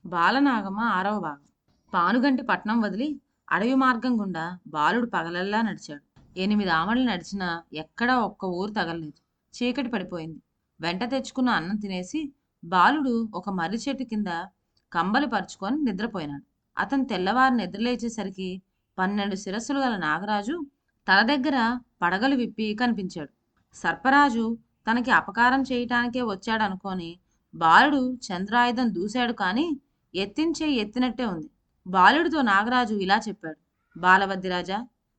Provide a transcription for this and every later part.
బాలనాగమ్మ 6వ భాగం. పానుగంటి పట్నం వదిలి అడవి మార్గం గుండా బాలుడు పగలల్లా నడిచాడు. 8 ఆమడలు నడిచినా ఎక్కడా ఒక్క ఊరు తగలలేదు. చీకటి పడిపోయింది. వెంట తెచ్చుకున్న అన్నం తినేసి బాలుడు ఒక మర్రి చెట్టు కింద కంబలి పరుచుకొని నిద్రపోయినాడు. అతను తెల్లవారు నిద్రలేచేసరికి 12 శిరస్సులు గల నాగరాజు తల దగ్గర పడగలు విప్పి కనిపించాడు. సర్పరాజు తనకి అపకారం చేయటానికే వచ్చాడనుకొని బాలుడు చంద్రాయుధం దూశాడు, కానీ ఎత్తించే ఎత్తినట్టే ఉంది. బాలుడితో నాగరాజు ఇలా చెప్పాడు: బాలవద్దిరాజా,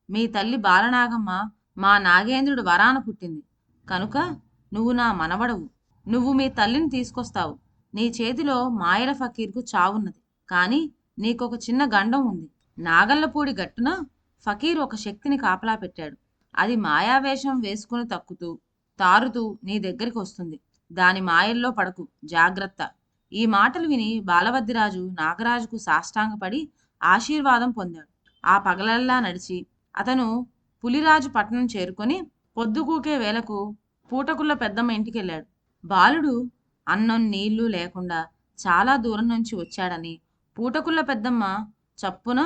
మీ తల్లి బాలనాగమ్మ మా నాగేంద్రుడు వరాన పుట్టింది కనుక నువ్వు నా మనవడవు. నువ్వు మీ తల్లిని తీసుకొస్తావు. నీ చేతిలో మాయల ఫకీర్కు చావున్నది, కానీ నీకొక చిన్న గండం ఉంది. నాగల్లపూడి గట్టున ఫకీర్ ఒక శక్తిని కాపలా పెట్టాడు. అది మాయావేషం వేసుకుని తక్కుతూ తారుతూ నీ దగ్గరికి వస్తుంది. దాని మాయల్లో పడకు, జాగ్రత్త. ఈ మాటలు విని బాలవద్దిరాజు నాగరాజుకు సాష్టాంగపడి ఆశీర్వాదం పొందాడు. ఆ పగలల్లా నడిచి అతను పులిరాజు పట్టణం చేరుకొని పొద్దుకూకే వేళకు పూటకుళ్ళ పెద్దమ్మ ఇంటికెళ్ళాడు. బాలుడు అన్నం నీళ్లు లేకుండా చాలా దూరం నుంచి వచ్చాడని పూటకుళ్ళ పెద్దమ్మ చప్పున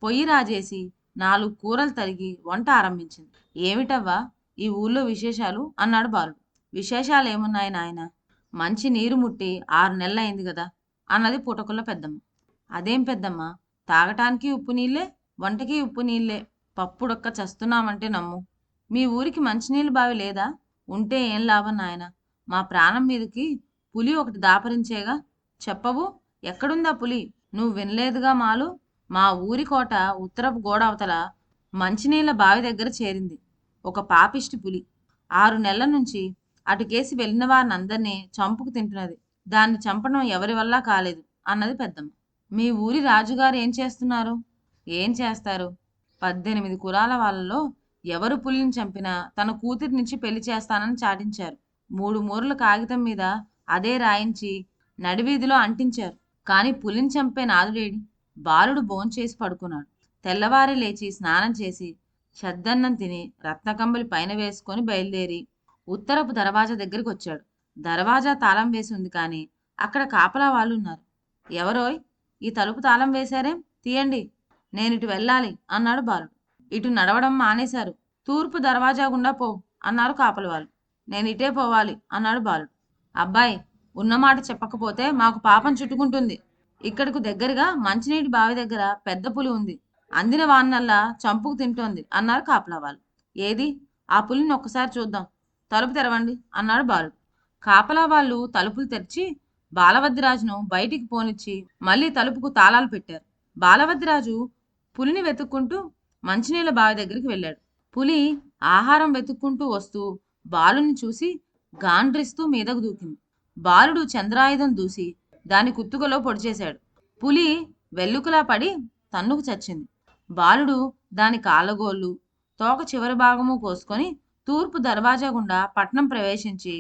పొయ్యి రాజేసి 4 కూరలు తరిగి వంట ఆరంభించింది. ఏమిటవ్వా ఈ ఊళ్ళో విశేషాలు అన్నాడు బాలుడు. విశేషాలేమున్నాయి నాయన, మంచి నీరు ముట్టి 6 నెలలైంది కదా అన్నది పూటకుళ్ళ పెద్దమ్మ. అదేం పెద్దమ్మ, తాగటానికి ఉప్పు నీళ్ళే, వంటకి ఉప్పు నీళ్ళే, పప్పుడొక్క చస్తున్నామంటే నమ్ము. మీ ఊరికి మంచినీళ్ళు బావి లేదా? ఉంటే ఏం లాభం నాయన, మా ప్రాణం మీదకి పులి ఒకటి దాపరించేగా. చెప్పవు, ఎక్కడుందా పులి? నువ్వు వినలేదుగా మాలు. మా ఊరి కోట ఉత్తరపు గోడవతల మంచినీళ్ళ బావి దగ్గర చేరింది ఒక పాపిష్టి పులి. 6 నెలల నుంచి అటుకేసి వెళ్ళిన వారిని అందరినీ చంపుకు తింటున్నది. దాన్ని చంపడం ఎవరి వల్ల కాలేదు అన్నది పెద్దమ్మ. మీ ఊరి రాజుగారు ఏం చేస్తున్నారు? ఏం చేస్తారు? 18 కులాల వాళ్ళలో ఎవరు పులిని చంపినా తన కూతురినిచ్చి పెళ్లి చేస్తానని చాటించారు. 3 మూరల కాగితం మీద అదే రాయించి నడివీధిలో అంటించారు. కానీ పులిని చంపే నాదుడేడి? బాలుడు భోంచేసి పడుకున్నాడు. తెల్లవారి లేచి స్నానం చేసి చద్దన్నం తిని రత్నకంబలి పైన వేసుకొని బయలుదేరి ఉత్తరపు దర్వాజా దగ్గరికి వచ్చాడు. దర్వాజా తాళం వేసి ఉంది, కానీ అక్కడ కాపలా వాళ్ళు ఉన్నారు. ఎవరోయ్, ఈ తలుపు తాళం వేశారేం? తీయండి, నేనిటు వెళ్ళాలి అన్నాడు బాలుడు. ఇటు నడవడం మానేశారు. తూర్పు దర్వాజా గుండా పో అన్నారు కాపల వాళ్ళు. నేను ఇటే పోవాలి అన్నాడు బాలుడు. అబ్బాయి, ఉన్నమాట చెప్పకపోతే మాకు పాపం చుట్టుకుంటుంది. ఇక్కడకు దగ్గరగా మంచినీటి బావి దగ్గర పెద్ద పులి ఉంది. అందిన వాన్నల్లా చంపుకు తింటోంది అన్నారు కాపలా వాళ్ళు. ఏది, ఆ పులిని ఒక్కసారి చూద్దాం. తలుపు తెరవండి అన్నాడు బాలుడు. కాపలా వాళ్ళు తలుపులు తెరిచి బాలవద్దిరాజును బయటికి పోనిచ్చి మళ్ళీ తలుపుకు తాళాలు పెట్టారు. బాలవద్దిరాజు పులిని వెతుక్కుంటూ మంచినీళ్ళ బావి దగ్గరికి వెళ్ళాడు. పులి ఆహారం వెతుక్కుంటూ వస్తూ బాలుని చూసి గాండ్రిస్తూ మీదకు దూకింది. బాలుడు చంద్రాయుధం దూసి దాని కుత్తుకలో పొడిచేశాడు. పులి వెల్లుకలా పడి తన్నుకు చచ్చింది. బాలుడు దాని కాళ్ళగోళ్ళు, తోక చివరి భాగము కోసుకొని తూర్పు దర్వాజా గుండా పట్నం ప్రవేశించి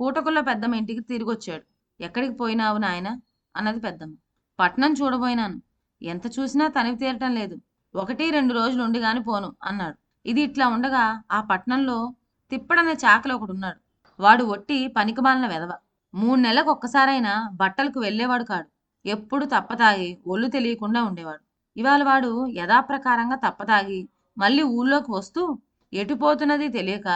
పూటకుళ్ళ పెద్దమ్మ ఇంటికి తిరిగొచ్చాడు. ఎక్కడికి పోయినావు నాయన అన్నది పెద్దమ్మ. పట్నం చూడబోయినాను. ఎంత చూసినా తనివి తీరటం లేదు. 1-2 రోజులు ఉండి గాని పోను అన్నాడు. ఇది ఇట్లా ఉండగా ఆ పట్నంలో తిప్పడనే చాకలి ఒకడున్నాడు. వాడు ఒట్టి పనికిమాలిన వెధవ. 3 నెలలకు ఒక్కసారైనా బట్టలకు వెళ్ళేవాడు కాడు. ఎప్పుడు తప్పతాగి ఒళ్ళు తెలియకుండా ఉండేవాడు. ఇవాళ వాడు యథాప్రకారంగా తప్పతాగి మళ్ళీ ఊళ్ళోకి వస్తూ ఎటుపోతున్నది తెలియక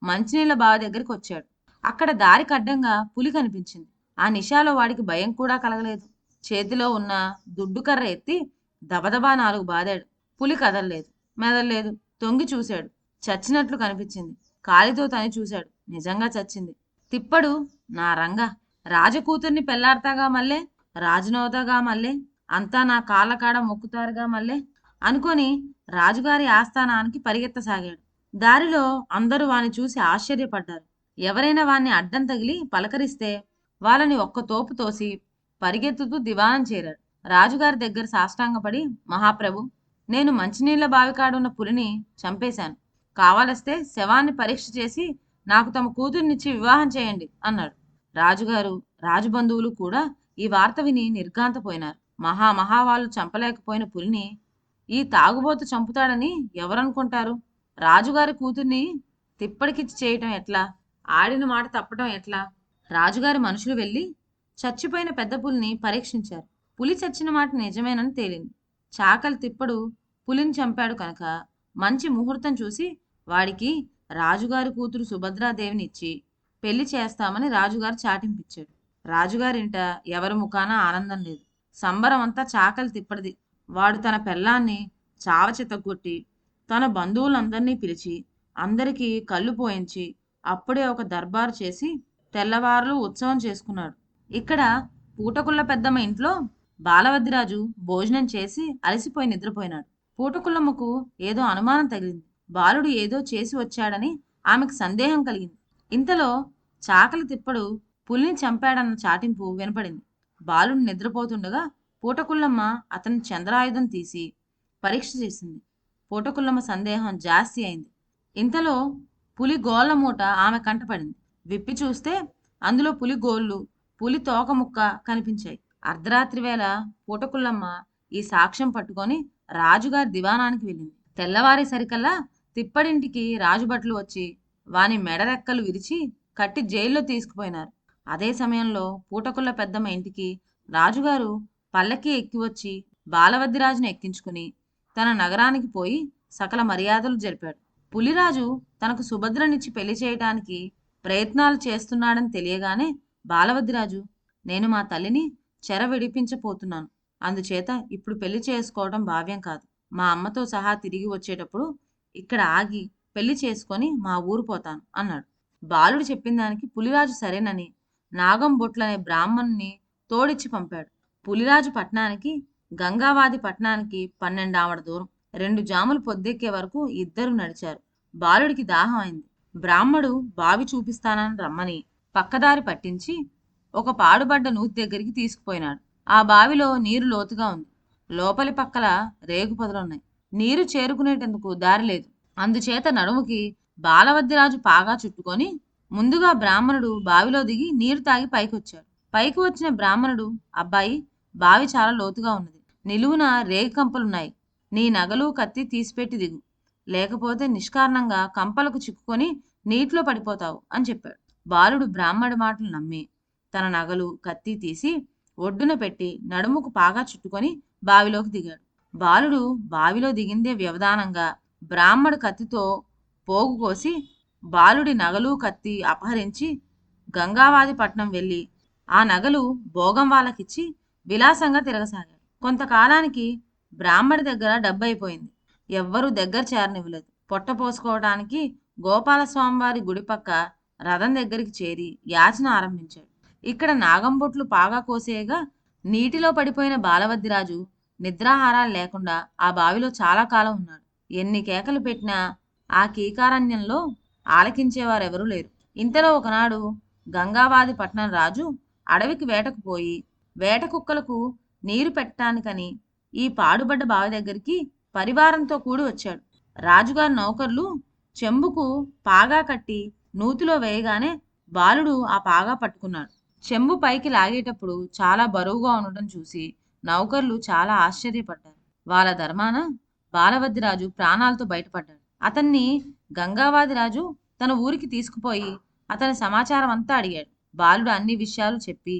మంచినీళ్ళ బావి దగ్గరికి వచ్చాడు. అక్కడ దారికి అడ్డంగా పులి కనిపించింది. ఆ నిషాలో వాడికి భయం కూడా కలగలేదు. చేతిలో ఉన్న దుడ్డుకర్ర ఎత్తి దబదబా 4 బాదాడు. పులి కదలలేదు, మెదల్లేదు. తొంగి చూశాడు. చచ్చినట్లు కనిపించింది. కాలితో తని చూశాడు. నిజంగా చచ్చింది. తిప్పడు, నా రంగ, రాజకూతుర్ని పెళ్లాడతాగా మళ్ళే, రాజునవుతాగా మళ్ళే, అంతా నా కాళ్ళకాడ మొక్కుతారుగా మళ్ళే అనుకొని రాజుగారి ఆస్థానానికి పరిగెత్తసాగాడు. దారిలో అందరూ వాని చూసి ఆశ్చర్యపడ్డారు. ఎవరైనా వాణ్ణి అడ్డం తగిలి పలకరిస్తే వాళ్ళని ఒక్క తోపు తోసి పరిగెత్తుతూ దివాణం చేరాడు. రాజుగారి దగ్గర సాష్టాంగపడి, మహాప్రభు, నేను మంచినీళ్ల బావికాడున్న పులిని చంపేశాను. కావాలస్తే శవాన్ని పరీక్ష చేసి నాకు తమ కూతుర్నిచ్చి వివాహం చేయండి అన్నాడు. రాజుగారు, రాజుబంధువులు కూడా ఈ వార్త విని నిర్ఘాంతపోయినారు. మహావాళ్ళు చంపలేకపోయిన పులిని ఈ తాగుబోతు చంపుతాడని ఎవరనుకుంటారు? రాజుగారి కూతుర్ని తిప్పడికిచ్చి చేయటం ఎట్లా? ఆడిన మాట తప్పటం ఎట్లా? రాజుగారి మనుషులు వెళ్ళి చచ్చిపోయిన పెద్ద పులిని పరీక్షించారు. పులి చచ్చిన మాట నిజమేనని తేలింది. చాకలి తిప్పడు పులిని చంపాడు కనుక మంచి ముహూర్తం చూసి వాడికి రాజుగారి కూతురు సుభద్రాదేవిని ఇచ్చి పెళ్లి చేస్తామని రాజుగారు చాటింపిచ్చాడు. రాజుగారింట ఎవరి ముఖాన ఆనందం లేదు. సంబరం అంతా చాకలి తిప్పడిది. వాడు తన పెళ్ళాన్ని చావచితగొట్టి తన బంధువులందరినీ పిలిచి అందరికీ కళ్ళు పోయించి అప్పుడే ఒక దర్బారు చేసి తెల్లవారులు ఉత్సవం చేసుకున్నాడు. ఇక్కడ పూటకుళ్ళ పెద్దమ్మ ఇంట్లో బాలవద్దిరాజు భోజనం చేసి అలసిపోయి నిద్రపోయినాడు. పూటకుళ్ళమ్మకు ఏదో అనుమానం తగిలింది. బాలుడు ఏదో చేసి వచ్చాడని ఆమెకు సందేహం కలిగింది. ఇంతలో చాకలి తిప్పడు పులిని చంపాడన్న చాటింపు వినపడింది. బాలుడు నిద్రపోతుండగా పూటకుళ్ళమ్మ అతని చంద్రాయుధం తీసి పరీక్ష చేసింది. పూటకుళ్ళమ్మ సందేహం జాస్తి అయింది. ఇంతలో పులి గోళ్ల మూట ఆమె కంటపడింది. విప్పి చూస్తే అందులో పులి గోళ్ళు, పులి తోక ముక్క కనిపించాయి. అర్ధరాత్రి వేళ పూటకుళ్ళమ్మ ఈ సాక్ష్యం పట్టుకొని రాజుగారి దివాణానికి వెళ్ళింది. తెల్లవారి సరికల్లా తిప్పడింటికి రాజుభట్లు వచ్చి వాని మెడరెక్కలు విరిచి కట్టి జైల్లో తీసుకుపోయినారు. అదే సమయంలో పూటకుళ్ళ పెద్దమ్మ ఇంటికి రాజుగారు పల్లకి ఎక్కి వచ్చి బాలవద్దిరాజును ఎక్కించుకుని తన నగరానికి పోయి సకల మర్యాదలు జరిపాడు. పులిరాజు తనకు సుభద్రనిచ్చి పెళ్లి చేయటానికి ప్రయత్నాలు చేస్తున్నాడని తెలియగానే బాలవద్దిరాజు, నేను మా తల్లిని చెర విడిపించపోతున్నాను. అందుచేత ఇప్పుడు పెళ్లి చేసుకోవడం భావ్యం కాదు. మా అమ్మతో సహా తిరిగి వచ్చేటప్పుడు ఇక్కడ ఆగి పెళ్లి చేసుకొని మా ఊరు పోతాను అన్నాడు. బాలుడు చెప్పిన దానికి పులిరాజు సరేనని నాగంబొట్లనే బ్రాహ్మణ్ణి తోడిచ్చి పంపాడు. పులిరాజు పట్టణానికి గంగావాది పట్టణానికి 12 ఆమడ దూరం. 2 జాములు పొద్దెక్కే వరకు ఇద్దరు నడిచారు. బాలుడికి దాహం అయింది. బ్రాహ్మడు బావి చూపిస్తానని రమ్మని పక్కదారి పట్టించి ఒక పాడుబడ్డ నూతి దగ్గరికి తీసుకుపోయినాడు. ఆ బావిలో నీరు లోతుగా ఉంది. లోపలి పక్కల రేగు పొదలున్నాయి. నీరు చేరుకునేటందుకు దారి లేదు. అందుచేత నడుముకి బాలవద్దిరాజు పాగా చుట్టుకొని ముందుగా బ్రాహ్మణుడు బావిలో దిగి నీరు తాగి పైకొచ్చాడు. పైకి వచ్చిన బ్రాహ్మణుడు, అబ్బాయి, బావి చాలా లోతుగా ఉన్నది. నిలువున రేగి కంపలున్నాయి. నీ నగలు కత్తి తీసిపెట్టి దిగు, లేకపోతే నిష్కారణంగా కంపలకు చిక్కుకొని నీటిలో పడిపోతావు అని చెప్పాడు. బాలుడు బ్రాహ్మడి మాటలు నమ్మి తన నగలు కత్తి తీసి ఒడ్డున పెట్టి నడుముకు పాగా చుట్టుకొని బావిలోకి దిగాడు. బాలుడు బావిలో దిగిందే వ్యవధానంగా బ్రాహ్మడు కత్తితో పోగు కోసి బాలుడి నగలు కత్తి అపహరించి గంగావాది పట్నం వెళ్ళి ఆ నగలు భోగం వాళ్ళకిచ్చి విలాసంగా తిరగసాగాడు. కొంతకాలానికి బ్రాహ్మడి దగ్గర డబ్బైపోయింది. ఎవ్వరూ దగ్గర చేరనివ్వలేదు. పొట్ట పోసుకోవడానికి గోపాలస్వామివారి గుడి పక్క రథం దగ్గరికి చేరి యాచన ఆరంభించాడు. ఇక్కడ నాగంబొట్లు పాగా కోసేయగా నీటిలో పడిపోయిన బాలవద్దిరాజు నిద్రాహారాలు లేకుండా ఆ బావిలో చాలా కాలం ఉన్నాడు. ఎన్ని కేకలు పెట్టినా ఆ కీకారణ్యంలో ఆలకించేవారెవరూ లేరు. ఇంతలో ఒకనాడు గంగావాది పట్నం రాజు అడవికి వేటకు పోయి వేట కుక్కలకు నీరు పెట్టడానికని ఈ పాడుబడ్డ బావి దగ్గరికి పరివారంతో కూడి వచ్చాడు. రాజుగారి నౌకర్లు చెంబుకు పాగా కట్టి నూతిలో వేయగానే బాలుడు ఆ పాగా పట్టుకున్నాడు. చెంబు పైకి లాగేటప్పుడు చాలా బరువుగా ఉండటం చూసి నౌకర్లు చాలా ఆశ్చర్యపడ్డారు. వాళ్ళ ధర్మాన బాలవద్దిరాజు ప్రాణాలతో బయటపడ్డాడు. అతన్ని గంగావాదిరాజు తన ఊరికి తీసుకుపోయి అతని సమాచారం అంతా అడిగాడు. బాలుడు అన్ని విషయాలు చెప్పి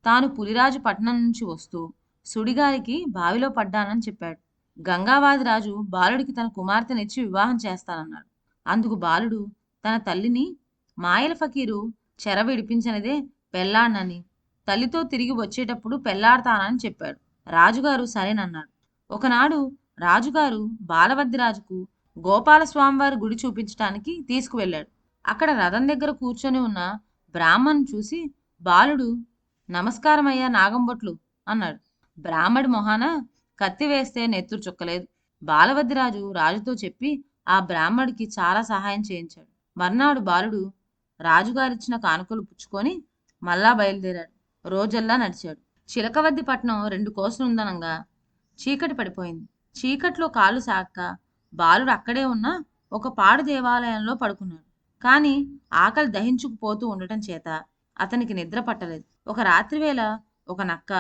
తాను పులిరాజు పట్టణం నుంచి వస్తూ సుడిగాలికి బావిలో పడ్డానని చెప్పాడు. గంగావాదిరాజు బాలుడికి తన కుమార్తెనిచ్చి వివాహం చేస్తానన్నాడు. అందుకు బాలుడు తన తల్లిని మాయల ఫకీరు చెర విడిపించనిదే పెళ్లాడనని, తల్లితో తిరిగి వచ్చేటప్పుడు పెళ్లాడతానని చెప్పాడు. రాజుగారు సరేనన్నాడు. ఒకనాడు రాజుగారు బాలవద్దిరాజుకు గోపాలస్వామివారి గుడి చూపించటానికి తీసుకువెళ్ళాడు. అక్కడ రథం దగ్గర కూర్చొని ఉన్న బ్రాహ్మణ్ చూసి బాలుడు, నమస్కారమయ్యా నాగంబొట్లు అన్నాడు. బ్రాహ్మడి మొహాన కత్తి వేస్తే నెత్తురు చుక్కలేదు. బాలవద్దిరాజు రాజుతో చెప్పి ఆ బ్రాహ్మడికి చాలా సహాయం చేయించాడు. మర్నాడు బాలుడు రాజుగారిచ్చిన కానుకలు పుచ్చుకొని మళ్ళా బయలుదేరాడు. రోజల్లా నడిచాడు. చిలకవద్ది పట్నం 2 కోసులుందనంగా చీకటి పడిపోయింది. చీకట్లో కాళ్ళు సాక్క బాలుడు అక్కడే ఉన్న ఒక పాడు దేవాలయంలో పడుకున్నాడు. కాని ఆకలి దహించుకుపోతూ ఉండటం చేత అతనికి నిద్ర పట్టలేదు. ఒక రాత్రివేళ ఒక నక్క,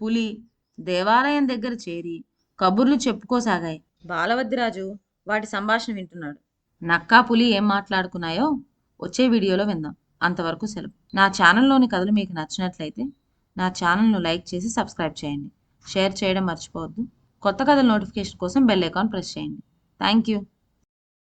పులి దేవాలయం దగ్గర చేరి కబుర్లు చెప్పుకోసాగాయి. బాలవద్దిరాజు వాటి సంభాషణ వింటున్నాడు. నక్క, పులి ఏం మాట్లాడుకున్నాయో వచ్చే వీడియోలో విందాం. అంతవరకు సెలవు. నా ఛానల్లోని కథలు మీకు నచ్చినట్లయితే నా ఛానల్ను లైక్ చేసి సబ్స్క్రైబ్ చేయండి. షేర్ చేయడం మర్చిపోవద్దు. కొత్త కథల నోటిఫికేషన్ కోసం బెల్ ఐకాన్ ప్రెస్ చేయండి. Thank you.